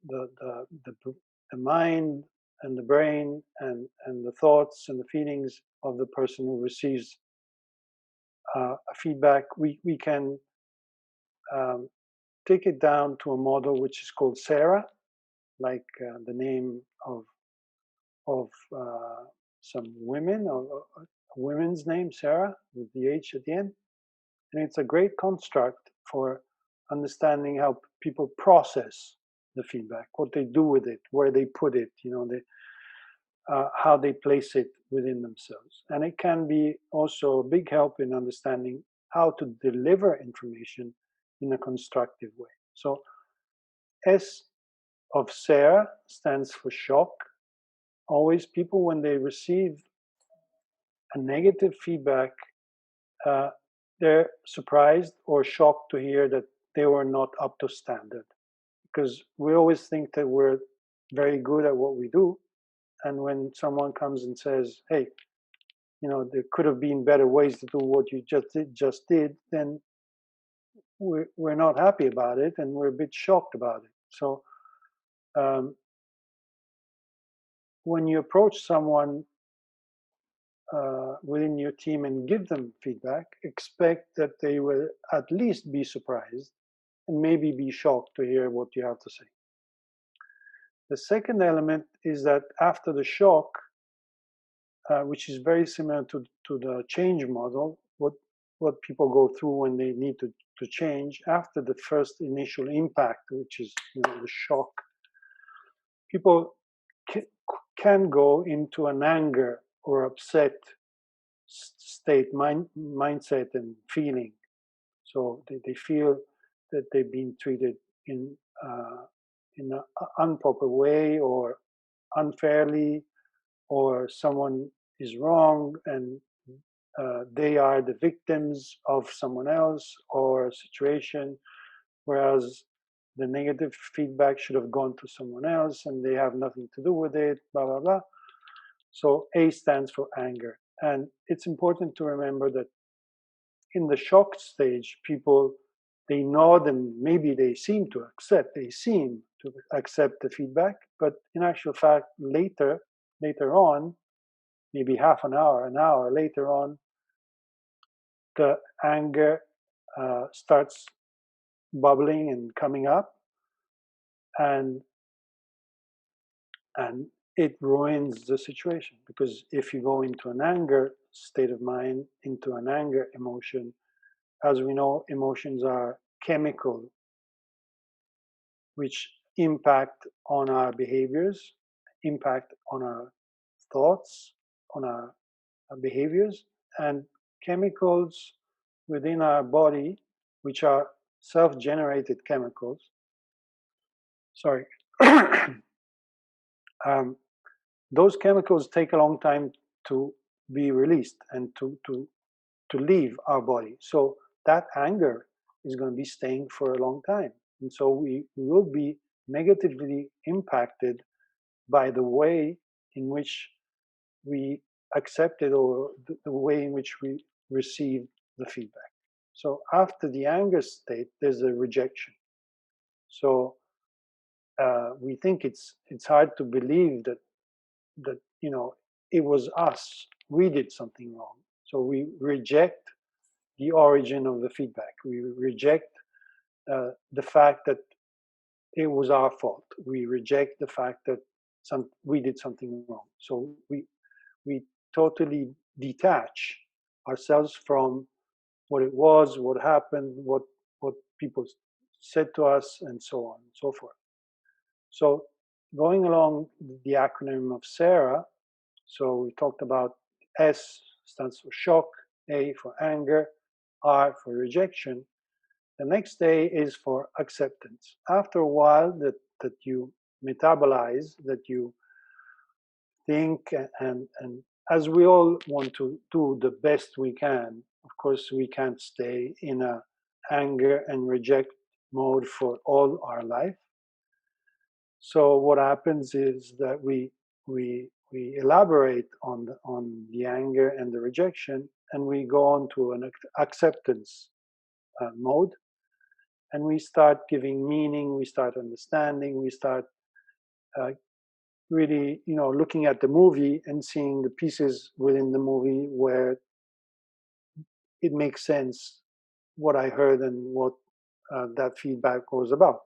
the, the, the, the mind and the brain and the thoughts and the feelings of the person who receives a feedback, we can take it down to a model which is called Sarah, like the name of some women, or a women's name, Sarah, with the H at the end. And it's a great construct for understanding how people process the feedback, what they do with it, where they put it, how they place it within themselves. And it can be also a big help in understanding how to deliver information in a constructive way. So S of Sarah stands for shock. Always people, when they receive a negative feedback, they're surprised or shocked to hear that they were not up to standard. Because we always think that we're very good at what we do. And when someone comes and says, hey, there could have been better ways to do what you just did, then we're not happy about it, and we're a bit shocked about it. So when you approach someone within your team and give them feedback, expect that they will at least be surprised and maybe be shocked to hear what you have to say. The second element is that after the shock, which is very similar to the change model, what people go through when they need to change, after the first initial impact, which is the shock, people can go into an anger or upset state, mindset and feeling. So they feel that they've been treated in an improper way, or unfairly, or someone is wrong and they are the victims of someone else or a situation, whereas the negative feedback should have gone to someone else and they have nothing to do with it, blah, blah, blah. So A stands for anger. And it's important to remember that in the shocked stage, people, they nod and maybe they seem to accept the feedback, but in actual fact, later on, maybe half an hour later on, the anger starts bubbling and coming up, and it ruins the situation. Because if you go into an anger state of mind, into an anger emotion, as we know, emotions are chemical, which impact on our behaviors, impact on our thoughts, on our behaviors, and chemicals within our body, which are self-generated chemicals. Sorry. Those chemicals take a long time to be released and to leave our body. So that anger is going to be staying for a long time. And so we will be negatively impacted by the way in which we accepted, or the way in which we received the feedback. So after the anger state, there's a rejection. So we think it's hard to believe that it was us, we did something wrong. So we reject the origin of the feedback. We reject the fact that it was our fault. We reject the fact that we did something wrong. So we totally detach ourselves from what it was, what happened, what people said to us, and so on and so forth. So going along the acronym of SARA, so we talked about S stands for shock, A for anger, R for rejection. The next A is for acceptance. After a while that you metabolize, that you think, and as we all want to do the best we can, of course we can't stay in a anger and reject mode for all our life. So what happens is that we elaborate on the anger and the rejection, and we go on to an acceptance mode, and we start giving meaning, we start understanding, we start really, looking at the movie and seeing the pieces within the movie where it makes sense what I heard and what that feedback was about.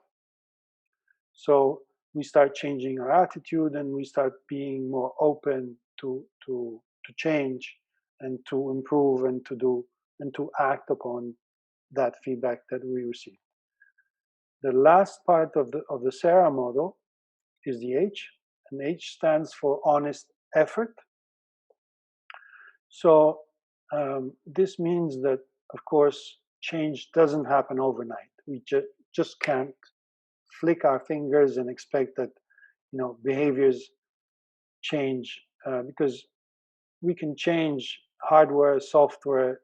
So we start changing our attitude, and we start being more open to change and to improve and to do and to act upon that feedback that we receive. The last part of the SARA model is the H, and H stands for honest effort. So this means that, of course, change doesn't happen overnight. We just can't flick our fingers and expect that behaviors change, because we can change hardware, software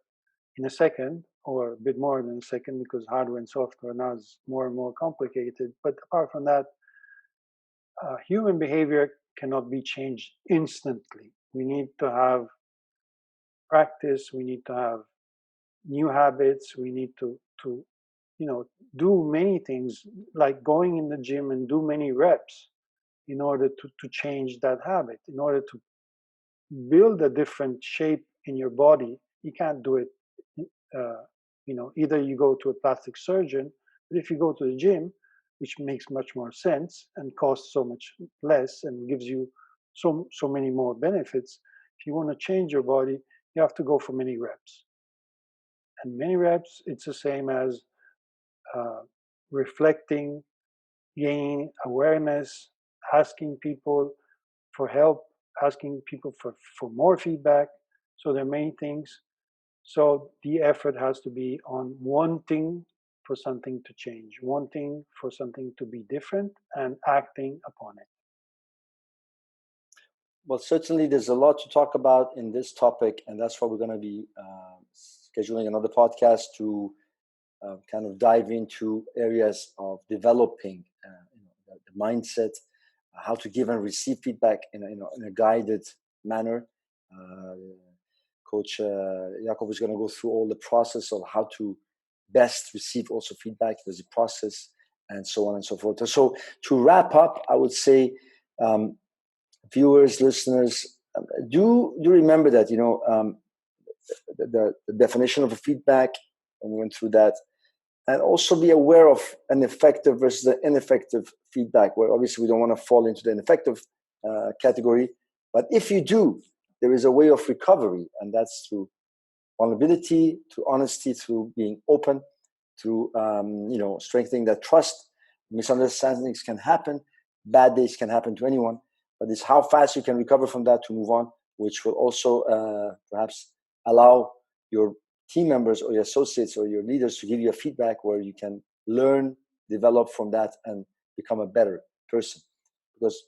in a second, or a bit more than a second, because hardware and software now is more and more complicated. But apart from that, human behavior cannot be changed instantly. We need to have practice, we need to have new habits, we need to do many things, like going in the gym and do many reps in order to change that habit, in order to build a different shape in your body. You can't do it, either you go to a plastic surgeon, but if you go to the gym, which makes much more sense and costs so much less and gives you so many more benefits, if you want to change your body, you have to go for many reps. And many reps, it's the same as reflecting, gaining awareness, asking people for help, asking people for more feedback. So there are many things. So the effort has to be on wanting for something to change, wanting for something to be different, and acting upon it. Well, certainly there's a lot to talk about in this topic, and that's why we're going to be scheduling another podcast to kind of dive into areas of developing the mindset, how to give and receive feedback in a guided manner. Coach Jacopo is going to go through all the process of how to best receive also feedback. There's a process and so on and so forth. So to wrap up, I would say, viewers, listeners, do remember that, the definition of a feedback, and we went through that, and also be aware of an effective versus an ineffective feedback, where obviously we don't want to fall into the ineffective category. But if you do, there is a way of recovery, and that's through vulnerability, through honesty, through being open, through strengthening that trust. Misunderstandings can happen, bad days can happen to anyone, but it's how fast you can recover from that to move on, which will also perhaps allow your team members or your associates or your leaders to give you a feedback where you can learn, develop from that, and become a better person. Because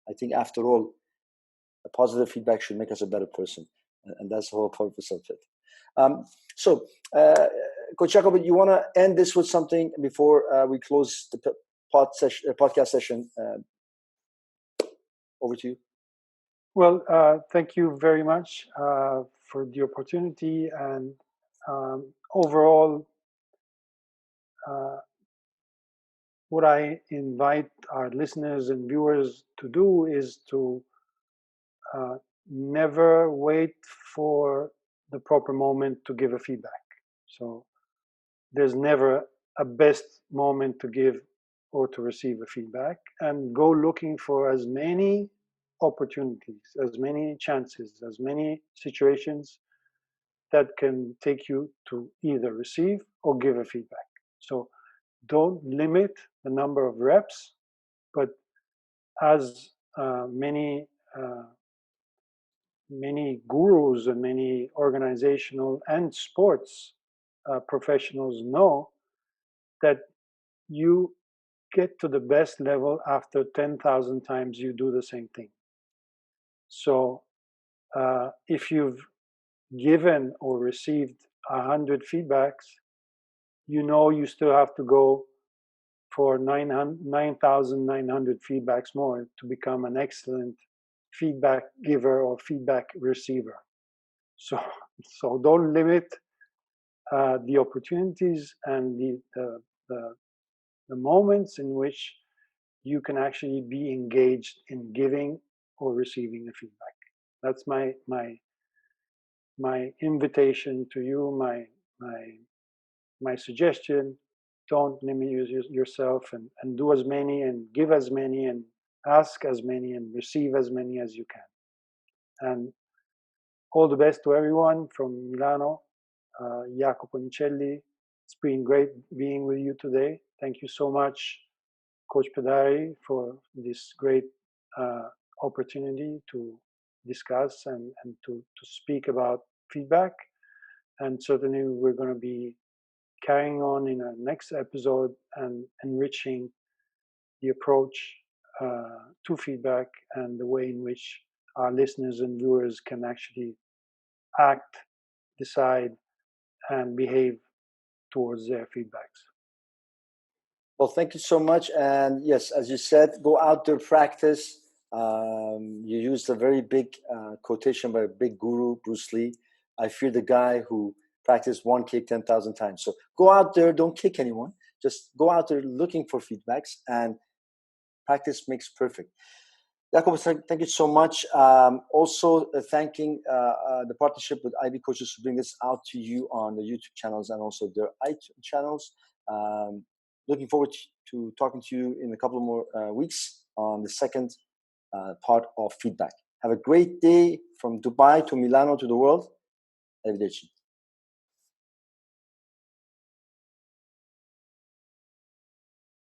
I think, after all, a positive feedback should make us a better person, and that's the whole purpose of it. So, Coach Jacopo, you want to end this with something before we close the podcast session? Over to you. Well, thank you very much for the opportunity, and overall, what I invite our listeners and viewers to do is to never wait for the proper moment to give a feedback. So there's never a best moment to give or to receive a feedback, and go looking for as many opportunities, as many chances, as many situations that can take you to either receive or give a feedback. So don't limit the number of reps, but as many gurus and many organizational and sports professionals know, that you get to the best level after 10,000 times you do the same thing. So if you've given or received 100 feedbacks, you know you still have to go for 9,900 feedbacks more to become an excellent feedback giver or feedback receiver. So don't limit the opportunities and the moments in which you can actually be engaged in giving or receiving a feedback. That's my invitation to you, my suggestion. Don't limit yourself, and do as many and give as many and ask as many and receive as many as you can. And all the best to everyone from Milano. Jacopo Nicelli, it's been great being with you today. Thank you so much, Coach Pedari, for this great opportunity to discuss and to speak about feedback. And certainly we're going to be carrying on in our next episode and enriching the approach to feedback and the way in which our listeners and viewers can actually act, decide, and behave towards their feedbacks. Well, thank you so much. And yes, as you said, go out there, practice. You used a very big quotation by a big guru, Bruce Lee. I fear the guy who practiced one kick 10,000 times. So go out there, don't kick anyone. Just go out there looking for feedbacks, and practice makes perfect. Jacopo, thank you so much. Also, thanking the partnership with Ivycoaches to bring this out to you on the YouTube channels and also their iTunes channels. Looking forward to talking to you in a couple more weeks on the second part of feedback. Have a great day from Dubai to Milano to the world. Arrivederci.